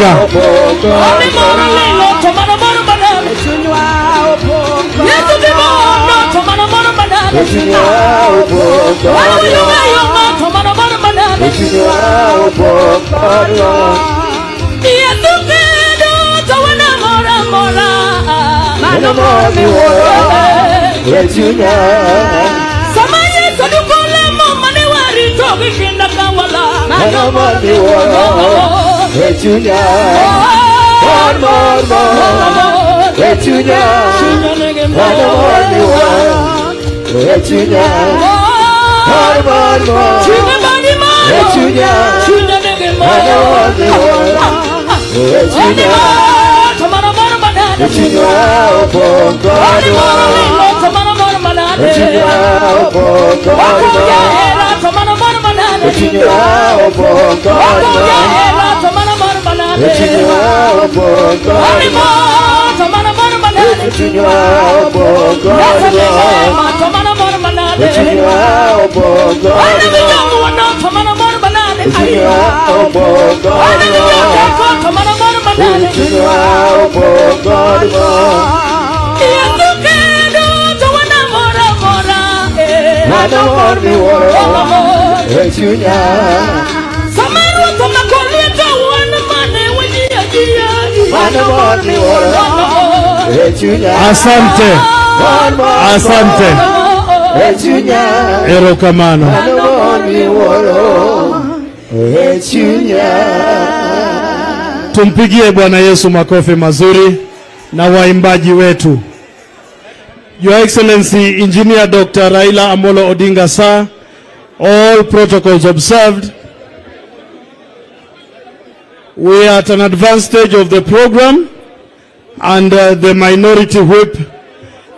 Odinga. Asante. Asante. Erokamano. Tumpigie Bwana Yesu makofi mazuri na waimbaji wetu. Your Excellency Engineer Dr. Raila Amolo Odinga sir, all protocols observed. We are at an advanced stage of the program, and the Minority Whip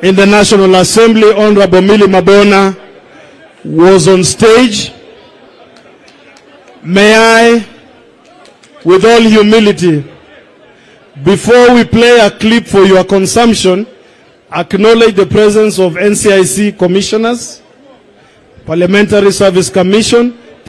in the National Assembly, Honorable Millie Mabona, was on stage. May I, with all humility, before we play a clip for your consumption, acknowledge the presence of NCIC commissioners, Parliamentary Service Commission,